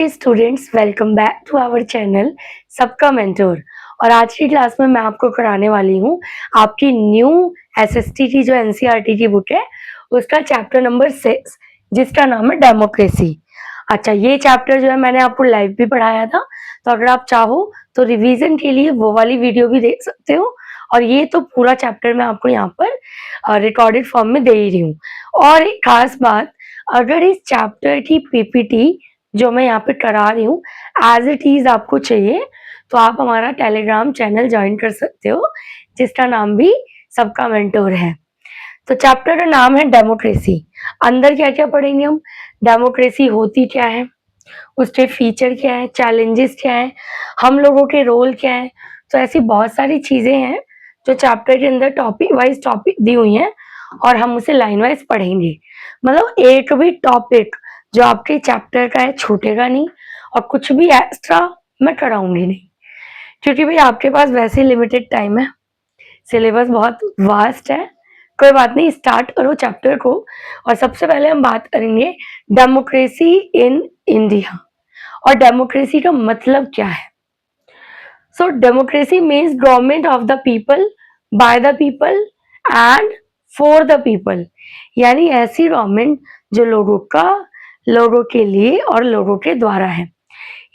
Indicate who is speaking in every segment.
Speaker 1: Students, welcome back to our channel सबका mentor. और आज की क्लास में मैं आपको कराने वाली हूँ आपकी न्यू एसएसटी की जो एनसीईआरटी की बुक है उसका चैप्टर नंबर 6 जिसका नाम है डेमोक्रेसी। अच्छा, ये चैप्टर जो है मैंने आपको लाइव भी पढ़ाया था, तो अगर आप चाहो तो रिवीजन के लिए वो वाली वीडियो भी देख सकते हो। और ये तो पूरा चैप्टर मैं आपको यहाँ पर रिकॉर्डेड फॉर्म में दे ही रही हूँ। और एक खास बात, अगर इस चैप्टर की पीपीटी जो मैं यहाँ पे करा रही हूँ एज इट इज आपको चाहिए तो आप हमारा टेलीग्राम चैनल ज्वाइन कर सकते हो जिसका नाम भी सबका मेंटोर है। तो चैप्टर का नाम है डेमोक्रेसी। अंदर क्या क्या पढ़ेंगे हम, डेमोक्रेसी होती क्या है, उसके फीचर क्या है, चैलेंजेस क्या है, हम लोगों के रोल क्या है। तो ऐसी बहुत सारी चीजें हैं जो चैप्टर के अंदर टॉपिक दी हुई हैं और हम उसे लाइन वाइज पढ़ेंगे। मतलब एक भी टॉपिक जो आपके चैप्टर का है छूटेगा नहीं और कुछ भी एक्स्ट्रा मैं कराऊंगी नहीं, क्योंकि भाई आपके पास वैसे लिमिटेड टाइम है, सिलेबस बहुत वास्ट है। कोई बात नहीं, स्टार्ट करो चैप्टर को। और सबसे पहले हम बात करेंगे डेमोक्रेसी इन इंडिया। और डेमोक्रेसी का मतलब क्या है? So democracy means government of the people, by the people and for the people. यानी ऐसी गवर्नमेंट जो लोगों के लिए और लोगों के द्वारा है।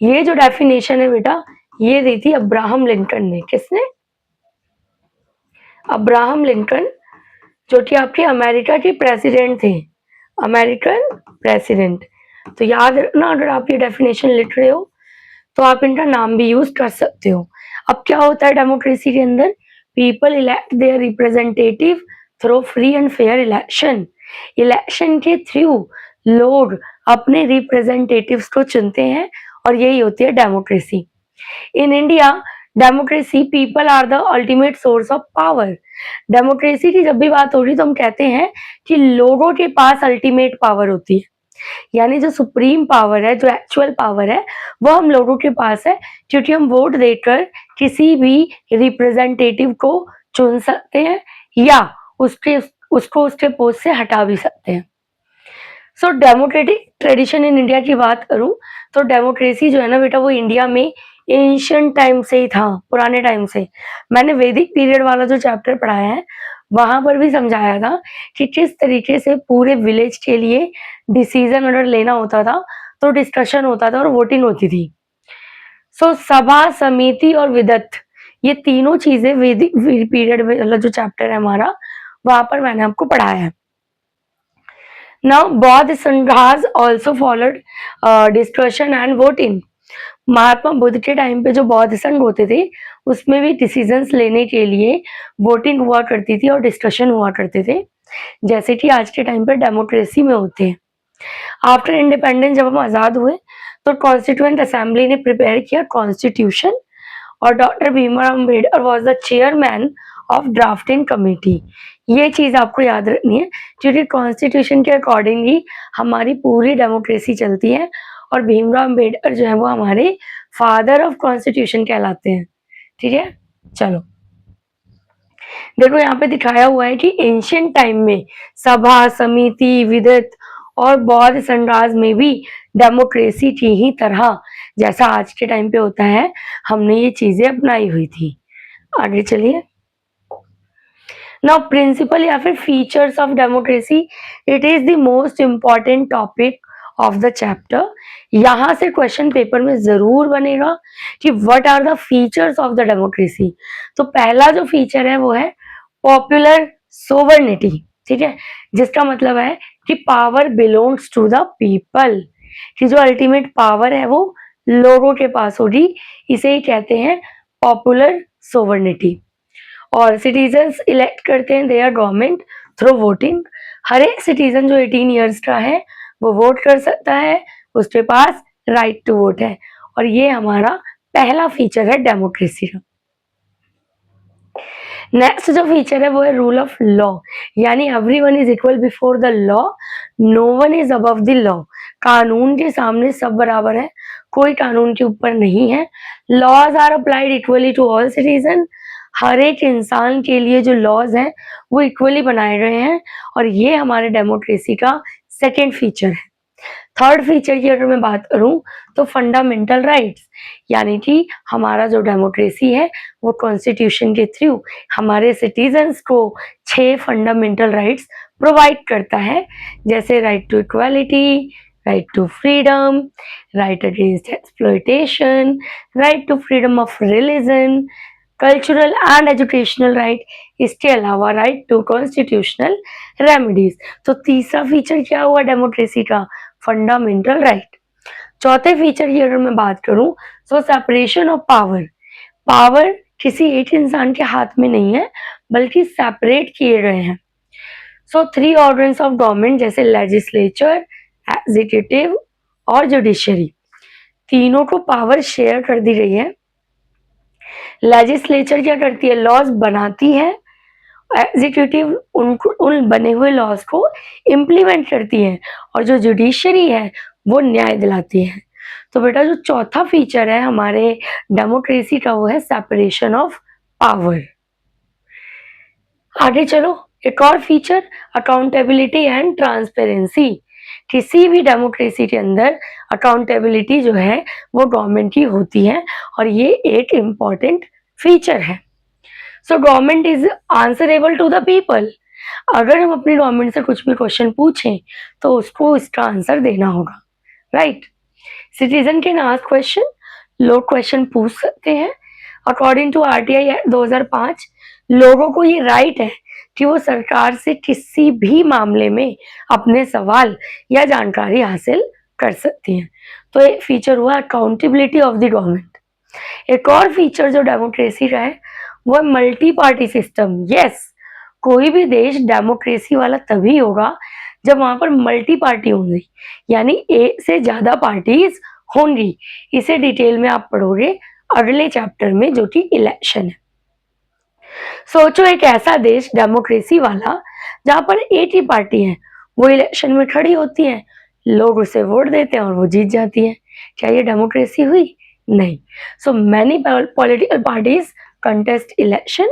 Speaker 1: ये जो डेफिनेशन है बेटा, ये दी थी अब्राहम लिंकन ने। किसने? अब्राहम लिंकन, जो कि आपके अमेरिका के प्रेसिडेंट थे, अमेरिकन प्रेसिडेंट। तो याद रखना, अगर आप ये डेफिनेशन लिख रहे हो तो आप इनका नाम भी यूज कर सकते हो। अब क्या होता है डेमोक्रेसी के अंदर? People elect their representative through free and fair election. Election के थ्रू लोग अपने रिप्रेजेंटेटिव्स को चुनते हैं और यही होती है democracy. In India democracy people are the ultimate source of power. Democracy की जब भी बात हो रही तो हम कहते हैं कि लोगों के पास अल्टीमेट पावर होती है, यानी जो सुप्रीम पावर है, जो एक्चुअल पावर है, वो हम लोगों के पास है, क्योंकि हम वोट देकर किसी भी रिप्रेजेंटेटिव को चुन सकते हैं या उसको उसके पोस्ट से हटा भी सकते हैं। सो डेमोक्रेटिक ट्रेडिशन इन इंडिया की बात करूं तो डेमोक्रेसी जो है ना बेटा, वो इंडिया में एंशियंट टाइम से ही था, पुराने टाइम से। मैंने वैदिक पीरियड वाला जो चैप्टर पढ़ाया है वहां पर भी समझाया था कि किस तरीके से पूरे विलेज के लिए डिसीजन अगर लेना होता था तो डिस्कशन होता था और वोटिंग होती थी। सो सभा, समिति और विदत, ये तीनों चीजें वैदिक पीरियड में जो चैप्टर है हमारा, वहां पर मैंने आपको पढ़ाया है। Now, बौद्ध संघास also followed discussion and voting. Mahatma Buddha के टाइम पे जो बौद्ध संघ होते थे उसमें भी डिसीजंस लेने के लिए वोटिंग हुआ करती थी और डिस्कशन हुआ करते थे, जैसे कि आज के टाइम पे डेमोक्रेसी में होते हैं। आफ्टर इंडिपेंडेंस जब हम आज़ाद हुए तो कॉन्स्टिट्यूएंट असेंबली ने प्रिपेयर किया कॉन्स्टिट्यूशन और doctor Bhimrao Ambedkar was the chairman of drafting committee. ये चीज आपको याद रखनी है, क्योंकि कॉन्स्टिट्यूशन के अकॉर्डिंग ही हमारी पूरी डेमोक्रेसी चलती है और भीमराव अम्बेडकर जो है वो हमारे फादर ऑफ कॉन्स्टिट्यूशन कहलाते हैं। ठीक है, चलो देखो यहाँ पे दिखाया हुआ है कि एंशियंट टाइम में सभा, समिति, विदत और बौद्ध संघास में भी डेमोक्रेसी की ही तरह जैसा आज के टाइम पे होता है, हमने ये चीजें अपनाई हुई थी। आगे चलिए। नाउ प्रिंसिपल या फिर features of democracy, it is the most important topic of the chapter. यहां से क्वेश्चन पेपर में जरूर बनेगा कि what are the features of the democracy. तो पहला जो फीचर है वो है पॉपुलर सोवर्निटी। ठीक है, जिसका मतलब है कि power belongs to the people, कि जो अल्टीमेट पावर है वो लोगों के पास होगी, इसे ही कहते हैं पॉपुलर सोवर्निटी। और सिटीजन्स इलेक्ट करते हैं देयर गवर्नमेंट थ्रू वोटिंग। हर एक सिटीजन जो 18 ईयर्स का है वो वोट कर सकता है, उसके पास राइट टू वोट है। और ये हमारा पहला फीचर है डेमोक्रेसी का। नेक्स्ट जो फीचर है वो है रूल ऑफ लॉ, यानी everyone is equal before the law, no one is above the law. कानून के सामने सब बराबर है, कोई कानून के ऊपर नहीं है। Laws are applied equally to all citizen. हर एक इंसान के लिए जो लॉज हैं वो इक्वली बनाए गए हैं और ये हमारे डेमोक्रेसी का सेकेंड फीचर है। थर्ड फीचर की अगर मैं बात करूं तो फंडामेंटल राइट्स, यानी कि हमारा जो डेमोक्रेसी है वो कॉन्स्टिट्यूशन के थ्रू हमारे सिटीजन्स को 6 फंडामेंटल राइट्स प्रोवाइड करता है, जैसे right to equality, right to freedom, right against exploitation, right to freedom of religion, cultural and educational right, इसके अलावा राइट टू कॉन्स्टिट्यूशनल रेमेडीज। तो तीसरा फीचर क्या हुआ डेमोक्रेसी का? Fundamental right. चौथे फीचर की अगर मैं बात करूं तो सेपरेशन ऑफ पावर। पावर किसी एक इंसान के हाथ में नहीं है बल्कि सेपरेट किए गए हैं। सो 3 ऑर्गन्स ऑफ गवर्नमेंट जैसे लेजिस्लेचर, एग्जीक्यूटिव और जुडिशरी, तीनों को पावर शेयर कर दी गई है। लेजिस्लेचर क्या करती है? लॉज बनाती है। एग्जीक्यूटिव उन बने हुए लॉज को इम्प्लीमेंट करती है और जो जुडिशरी है वो न्याय दिलाती है। तो बेटा जो चौथा फीचर है हमारे डेमोक्रेसी का वो है सेपरेशन ऑफ पावर। आगे चलो, एक और फीचर अकाउंटेबिलिटी एंड ट्रांसपेरेंसी। किसी भी डेमोक्रेसी के अंदर अकाउंटेबिलिटी जो है वो गवर्नमेंट की होती है और ये एक इम्पॉर्टेंट फीचर है। So government is answerable to the people. अगर हम अपनी गवर्नमेंट से कुछ भी क्वेश्चन पूछें तो उसको इसका आंसर देना होगा, right? Citizen can ask question, लोग क्वेश्चन पूछ सकते हैं। अकॉर्डिंग टू आरटीआई एक्ट 2005 लोगों को ये राइट है कि वो सरकार से किसी भी मामले में अपने सवाल या जानकारी हासिल कर सकती हैं। तो एक फीचर हुआ अकाउंटेबिलिटी ऑफ द गवर्नमेंट। एक और फीचर जो डेमोक्रेसी का है वो मल्टी पार्टी सिस्टम। यस, कोई भी देश डेमोक्रेसी वाला तभी होगा जब वहां पर मल्टी पार्टी होंगी, यानी एक से ज्यादा पार्टीज होंगी। इसे डिटेल में आप पढ़ोगे अगले चैप्टर में जो कि इलेक्शन है। सोचो एक ऐसा देश डेमोक्रेसी वाला जहां पर एक ही पार्टी है, वो इलेक्शन में खड़ी होती है, लोग उसे वोट देते हैं और वो जीत जाती है। क्या ये डेमोक्रेसी हुई? नहीं। So many political parties contest election,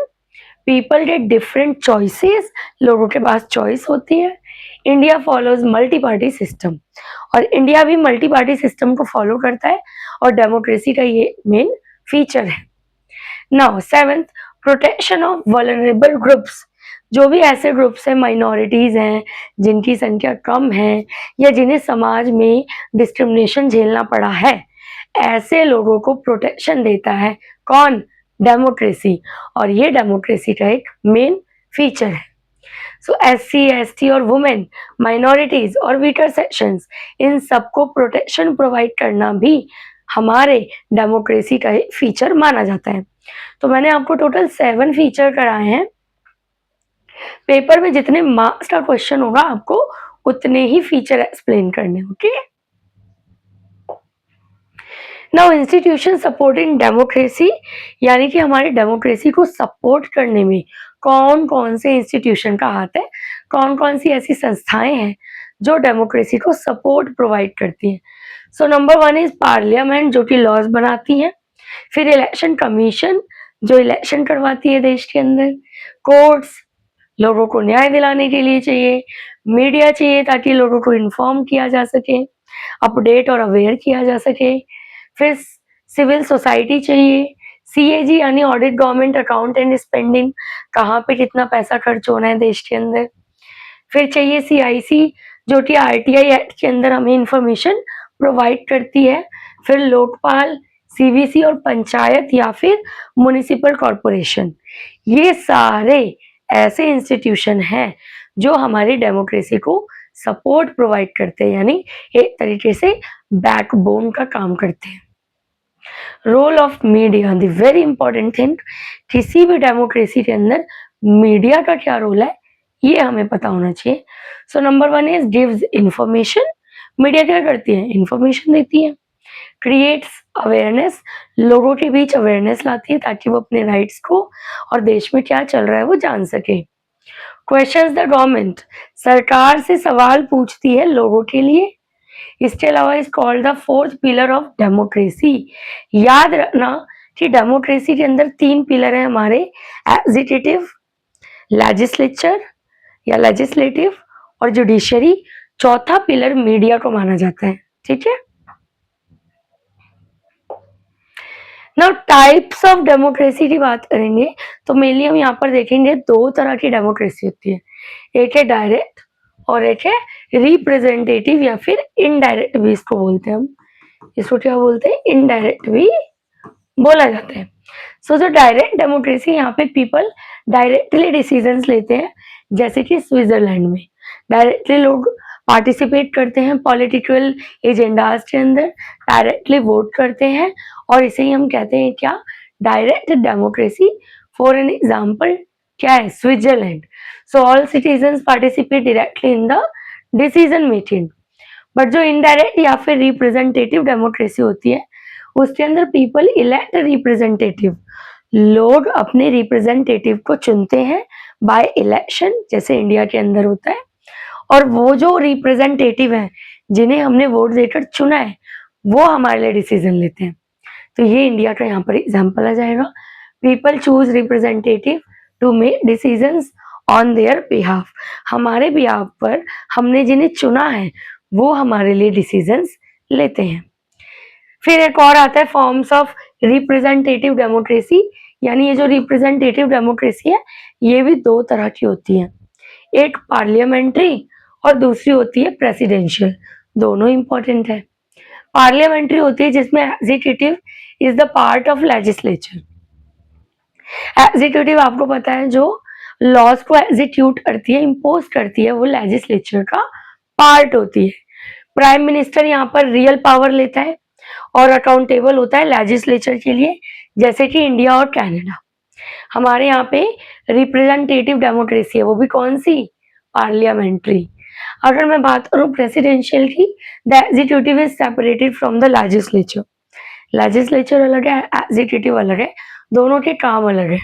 Speaker 1: people get different choices, लोगों के पास चॉइस होती है। India follows multi party system, और इंडिया भी मल्टी पार्टी सिस्टम को फॉलो करता है और डेमोक्रेसी का ये मेन फीचर है। Now seventh, protection of vulnerable groups. जो भी ऐसे ग्रुप्स हैं, माइनॉरिटीज हैं, जिनकी संख्या कम है या जिन्हें समाज में डिस्क्रिमिनेशन झेलना पड़ा है, ऐसे लोगों को प्रोटेक्शन देता है कौन? डेमोक्रेसी। और ये डेमोक्रेसी का एक मेन फीचर है। सो SC, ST और वुमेन, माइनॉरिटीज और वीकर सेक्शंस, इन सबको प्रोटेक्शन प्रोवाइड करना भी हमारे डेमोक्रेसी का एक फीचर माना जाता है। तो मैंने आपको टोटल 7 फीचर कराए हैं। पेपर में जितने मार्क्स का क्वेश्चन होगा आपको उतने ही फीचर एक्सप्लेन करने होंगे। नाउ इंस्टीट्यूशन सपोर्टिंग डेमोक्रेसी, यानी कि हमारे डेमोक्रेसी को सपोर्ट करने में कौन कौन से इंस्टीट्यूशन का हाथ है, कौन कौन सी ऐसी संस्थाएं हैं जो डेमोक्रेसी को सपोर्ट प्रोवाइड करती हैं। सो नंबर 1 इज पार्लियामेंट, जो कि लॉज बनाती है। फिर इलेक्शन कमीशन, जो इलेक्शन करवाती है देश के अंदर। कोर्ट्स, लोगों को न्याय दिलाने के लिए चाहिए। मीडिया चाहिए ताकि लोगों को इन्फॉर्म किया जा सके, अपडेट और अवेयर किया जा सके। फिर सिविल सोसाइटी चाहिए। CAG यानी audit government account and spending, कहाँ पे कितना पैसा खर्च होना है देश के अंदर। फिर चाहिए CIC, जो कि RTI एक्ट के अंदर हमें इंफॉर्मेशन प्रोवाइड करती है। फिर लोकपाल, CVC और पंचायत या फिर म्युनिसिपल कॉरपोरेशन, ये सारे ऐसे इंस्टीट्यूशन हैं जो हमारी डेमोक्रेसी को सपोर्ट प्रोवाइड करते हैं, यानी एक तरीके से बैकबोन का काम करते हैं। Role of media, the very important thing, किसी भी डेमोक्रेसी के अंदर मीडिया का क्या रोल है ये हमें पता होना चाहिए। So number 1 is gives information. Media क्या करती है? इंफॉर्मेशन देती है। क्रिएट्स अवेयरनेस, लोगों के बीच अवेयरनेस लाती है ताकि वो अपने राइट्स को और देश में क्या चल रहा है वो जान सके। क्वेश्चंस द गवर्नमेंट, सरकार से सवाल पूछती है लोगों के लिए। इसके अलावा is called the 4th pillar of democracy. याद रखना कि डेमोक्रेसी के अंदर 3 पिलर है हमारे, एग्जीक्यूटिव, लेजिस्लेचर या लेजिस्लेटिव और जुडिशरी, चौथा पिलर मीडिया को माना जाता है, ठीक है। नाउ टाइप्स ऑफ डेमोक्रेसी की बात करेंगे तो मेनली हम यहाँ पर देखेंगे दो तरह की डेमोक्रेसी होती है, एक है डायरेक्ट और एक है रिप्रेजेंटेटिव या फिर इनडायरेक्ट भी इसको बोलते हैं हम, इसको क्या बोलते हैं, इनडायरेक्ट भी बोला जाता है। सो जो डायरेक्ट डेमोक्रेसी, यहाँ पे पीपल डायरेक्टली डिसीजंस लेते हैं, जैसे कि स्विट्जरलैंड में डायरेक्टली लोग पार्टिसिपेट करते हैं पॉलिटिकल एजेंडाज के अंदर, डायरेक्टली वोट करते हैं, और इसे ही हम कहते हैं क्या, direct democracy. For an example क्या है, Switzerland. So all citizens participate directly in the decision making. But जो इनडायरेक्ट या फिर रिप्रेजेंटेटिव डेमोक्रेसी होती है, उसके अंदर पीपल इलेक्ट रिप्रेजेंटेटिव, लोग अपने रिप्रेजेंटेटिव को चुनते हैं बाय इलेक्शन, जैसे इंडिया के अंदर होता है, और वो जो रिप्रेजेंटेटिव हैं जिन्हें हमने वोट देकर चुना है वो हमारे लिए डिसीजन लेते हैं। तो ये इंडिया का यहाँ पर एग्जाम्पल आ जाएगा, people choose representative to make decisions on their behalf, हमारे बिहाफ पर हमने जिन्हें चुना है वो हमारे लिए डिसीजंस लेते हैं। फिर एक और आता है फॉर्म्स ऑफ रिप्रेजेंटेटिव डेमोक्रेसी, यानी ये जो रिप्रेजेंटेटिव डेमोक्रेसी है ये भी दो तरह की होती है, एक पार्लियामेंट्री और दूसरी होती है प्रेसिडेंशियल। दोनों इंपॉर्टेंट है। पार्लियामेंट्री होती है जिसमें executive is the part of legislature. Executive आपको पता है जो लॉज को एग्जीक्यूट करती है, इम्पोज करती है, वो लेजिस्लेचर का पार्ट होती है। प्राइम मिनिस्टर यहाँ पर रियल पावर लेता है और अकाउंटेबल होता है लेजिस्लेचर के लिए, जैसे कि इंडिया और कनाडा। हमारे यहाँ पे रिप्रेजेंटेटिव डेमोक्रेसी है, वो भी कौन सी, पार्लियामेंट्री। अगर मैं बात करूँ प्रेसिडेंशियल की, the executive is separated from the legislature. Legislature अलग है, एग्जीक्यूटिव अलग है, दोनों के काम अलग है।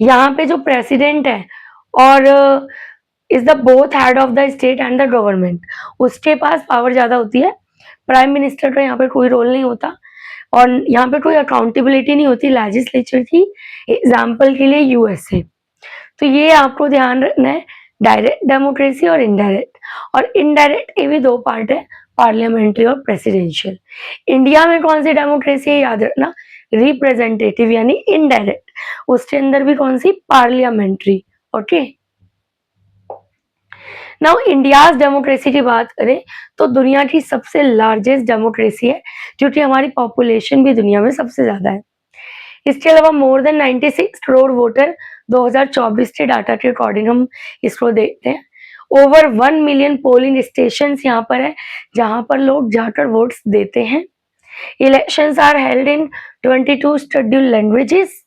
Speaker 1: यहाँ पे जो प्रेसिडेंट है और is the both head of the state and the government, उसके पास पावर ज्यादा होती है। प्राइम मिनिस्टर का यहाँ पे कोई रोल नहीं होता और यहाँ पे कोई अकाउंटेबिलिटी नहीं होती लेजिस्लेचर की। एग्जाम्पल के लिए यूएसए। तो ये आपको ध्यान रखना है, डायरेक्ट डेमोक्रेसी और इनडायरेक्ट। और इनडायरेक्ट के भी दो पार्ट है, पार्लियामेंट्री और प्रेसिडेंशियल। इंडिया में कौन सी डेमोक्रेसी है, याद रखना, रिप्रेजेंटेटिव यानी इनडायरेक्ट, उसके अंदर भी कौन सी, parliamentary. Okay, now India's democracy की बात करें तो दुनिया की सबसे लार्जेस्ट डेमोक्रेसी है, क्योंकि हमारी पॉपुलेशन भी दुनिया में सबसे ज्यादा है। इसके अलावा मोर देन 96 करोड़ वोटर 2024 के डाटा के अकॉर्डिंग हम इसको देखते हैं। ओवर 1 मिलियन पोलिंग स्टेशन यहाँ पर है जहां पर लोग जाकर वोट्स देते हैं। Elections are held in 22 schedule languages,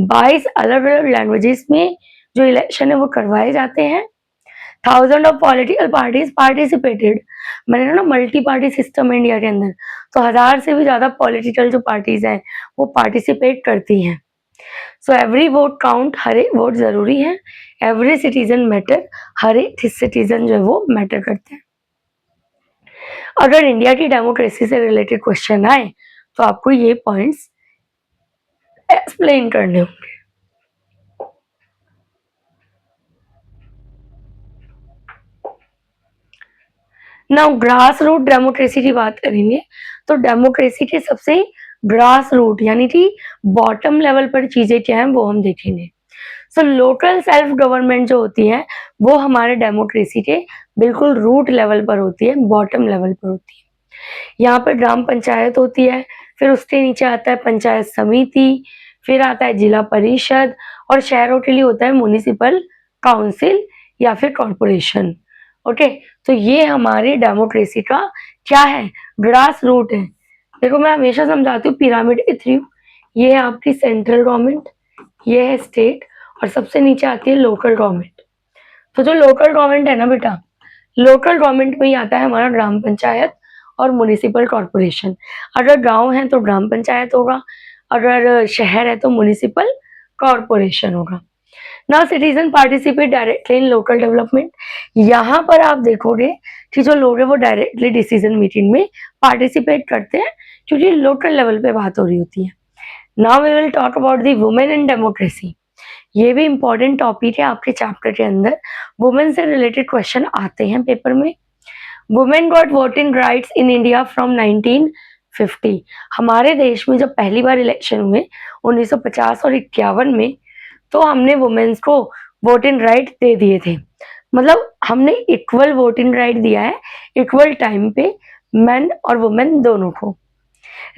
Speaker 1: 22 अलग अलग लैंग्वेजेस में जो इलेक्शन है वो करवाए जाते हैं। Thousand of political parties participated, मैंने ना मल्टी पार्टी सिस्टम है इंडिया के अंदर, तो 1000 से भी ज्यादा पॉलिटिकल जो पार्टीज हैं वो पार्टिसिपेट करती हैं। सो एवरी वोट काउंट, हर एक वोट जरूरी है। एवरी सिटीजन मैटर, हर एक सिटीजन जो है वो मैटर करते हैं। अगर इंडिया की डेमोक्रेसी से रिलेटेड क्वेश्चन आए तो आपको ये पॉइंट्स एक्सप्लेन करने होंगे। नाउ ग्रास रूट डेमोक्रेसी की बात करेंगे तो डेमोक्रेसी के सबसे ग्रास रूट यानी कि बॉटम लेवल पर चीजें क्या है वो हम देखेंगे। सो लोकल सेल्फ गवर्नमेंट जो होती है वो हमारे डेमोक्रेसी के बिल्कुल रूट लेवल पर होती है, बॉटम लेवल पर होती है। यहाँ पर ग्राम पंचायत होती है, फिर उसके नीचे आता है पंचायत समिति, फिर आता है जिला परिषद, और शहरों के लिए होता है म्युनिसिपल काउंसिल या फिर कॉर्पोरेशन। ओके, तो ये हमारी डेमोक्रेसी का क्या है, ग्रास रूट है। देखो मैं हमेशा समझाती हूँ पिरामिड के थ्रू, ये है आपकी सेंट्रल गवर्नमेंट, ये है स्टेट, और सबसे नीचे आती है लोकल गवर्नमेंट। तो जो लोकल गवर्नमेंट है ना बेटा, लोकल गवर्नमेंट में ही आता है हमारा ग्राम पंचायत और म्युनिसिपल कॉर्पोरेशन। अगर गांव है तो ग्राम पंचायत होगा, अगर शहर है तो म्युनिसिपल कॉर्पोरेशन होगा। Now citizen participate directly in local development. यहाँ पर आप देखोगे कि जो लोग हैं वो डायरेक्टली डिसीजन मेकिंग में पार्टिसिपेट करते हैं, क्योंकि लोकल लेवल पे बात हो रही होती है। Now we will talk about the women in democracy. ये भी इंपॉर्टेंट टॉपिक है आपके चैप्टर के अंदर, वुमेन से रिलेटेड क्वेश्चन आते हैं पेपर में। Women got voting rights in India from 1950। हमारे देश में जब पहली बार इलेक्शन हुए 1950 और 51 में, तो हमने वुमेन्स को वोटिंग राइट दे दिए थे। मतलब हमने इक्वल वोटिंग राइट दिया है, इक्वल टाइम पे मेन और वुमेन दोनों को।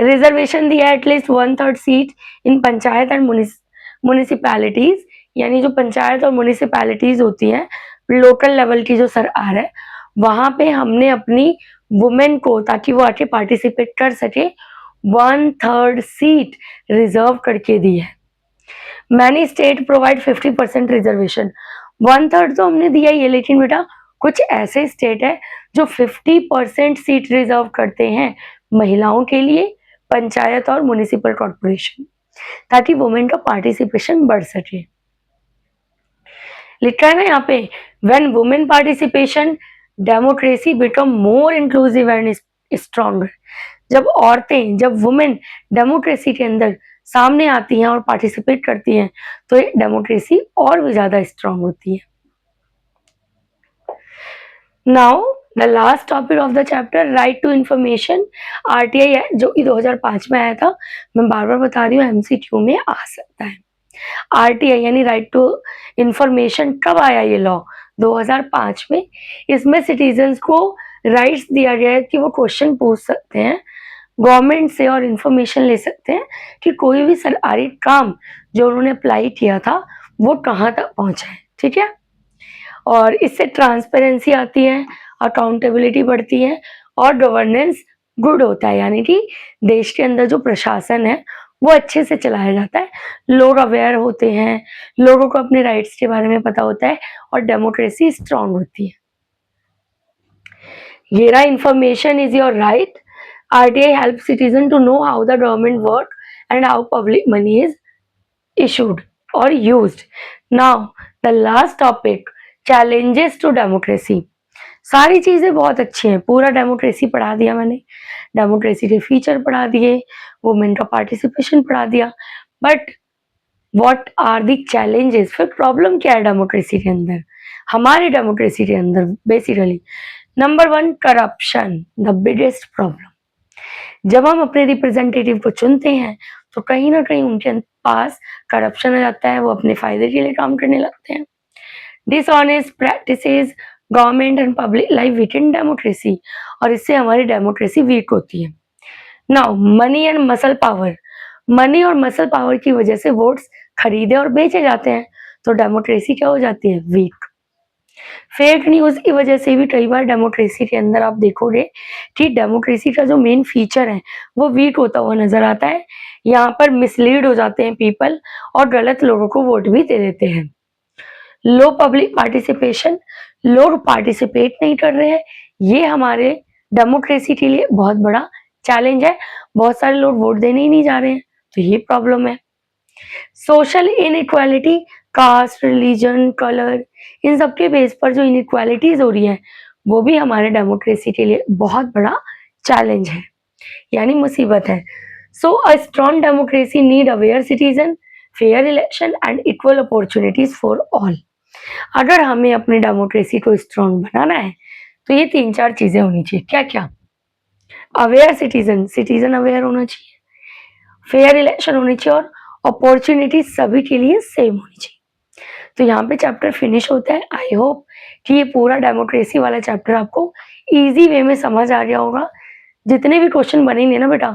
Speaker 1: रिजर्वेशन दिया है at least 1/3 seat in panchayat and municipalities, यानी जो पंचायत और म्यूनिसिपैलिटीज होती हैं, लोकल लेवल की जो सरकार है, वहां पे हमने अपनी वुमेन को, ताकि वो आके पार्टिसिपेट कर सके, 1/3 सीट रिजर्व करके दी है। Many state provide 50% reservation. 1/3 तो हमने दिया ही है, लेकिन बेटा कुछ ऐसे स्टेट है जो 50% सीट रिजर्व करते हैं महिलाओं के लिए, पंचायत और म्युनिसिपल कॉर्पोरेशन, ताकि वुमेन का पार्टिसिपेशन बढ़ सके। लिखा है ना यहाँ पे, when women participation democracy become more inclusive and stronger. जब औरतें, जब वुमेन डेमोक्रेसी के अंदर सामने आती हैं और पार्टिसिपेट करती हैं, तो ये डेमोक्रेसी और भी ज्यादा स्ट्रॉन्ग होती है। Now the last topic of the chapter, right to information. RTI जो 2005 में आया था, मैं बार बार बता रही हूँ, एमसीक्यू में आ सकता है। आरटीआई यानी राइट टू इंफॉर्मेशन कब आया ये लॉ? 2005 में। इसमें सिटीजन्स को राइट्स दिया गया है कि वो क्वेश्चन पूछ सकते हैं गवर्नमेंट से और इंफॉर्मेशन ले सकते हैं कि कोई भी सरकारी काम जो उन्होंने अप्लाई किया था वो कहाँ तक पहुंचा है। ठीक है, और इससे ट्रांसपेरेंसी आती है, अकाउंटेबिलिटी बढ़ती है और गवर्नेंस गुड होता है, यानी कि देश के अंदर जो प्रशासन है वो अच्छे से चलाया जाता है, लोग अवेयर होते हैं, लोगों को अपने राइट्स के बारे में पता होता है और डेमोक्रेसी स्ट्रांग होती है। ये रहा, information is your right. RTI helps citizen to know how the government work and how public money is issued or used. Now the last topic, challenges to democracy. सारी चीजें बहुत अच्छी हैं, पूरा डेमोक्रेसी पढ़ा दिया मैंने, डेमोक्रेसी के फीचर पढ़ा दिए, वुमेन का पार्टिसिपेशन पढ़ा दिया, but what are the challenges? फिर प्रॉब्लम क्या है डेमोक्रेसी के अंदर, हमारी डेमोक्रेसी के अंदर? Basically number 1, corruption, the biggest problem. जब हम अपने रिप्रेजेंटेटिव को चुनते हैं तो कहीं ना कहीं उनके पास करप्शन आ जाता है, वो अपने फायदे के लिए काम करने लगते हैं। Dishonest practices government and public life weekend democracy, और इससे हमारी डेमोक्रेसी वीक होती है। Now money and muscle power, money और मसल पावर की वजह से वोट्स खरीदे और बेचे जाते हैं, तो डेमोक्रेसी क्या हो जाती है? वीक। फेक न्यूज की वजह से भी कई बार डेमोक्रेसी के अंदर आप देखोगे कि डेमोक्रेसी का जो मेन फीचर है वो वीक होता हुआ नजर आता है। यहाँ पर मिसलीड हो जाते हैं पीपल और गलत लोगों को वोट भी दे देते हैं। लो पब्लिक पार्टिसिपेशन, लोग पार्टिसिपेट नहीं कर रहे हैं, ये हमारे डेमोक्रेसी के लिए बहुत बड़ा चैलेंज है। बहुत सारे लोग वोट देने ही नहीं जा रहे हैं, तो ये प्रॉब्लम है। Social inequality, caste, religion, colour, इन सब के बेस पर जो इनइक्वालिटीज हो रही है वो भी हमारे डेमोक्रेसी के लिए बहुत बड़ा चैलेंज है, यानी मुसीबत है। So a strong democracy need aware citizen, fair election and equal opportunities for all. अगर हमें अपनी डेमोक्रेसी को स्ट्रॉन्ग बनाना है तो ये 3-4 चीजें होनी चाहिए। क्या क्या? अवेयर सिटीजन, सिटीजन अवेयर होना चाहिए, फेयर इलेक्शन होनी चाहिए और अपॉर्चुनिटी सभी के लिए सेम होनी चाहिए। तो यहाँ पे चैप्टर फिनिश होता है। आई होप कि ये पूरा डेमोक्रेसी वाला चैप्टर आपको इजी वे में समझ आ गया होगा। जितने भी क्वेश्चन बनेंगे ना बेटा,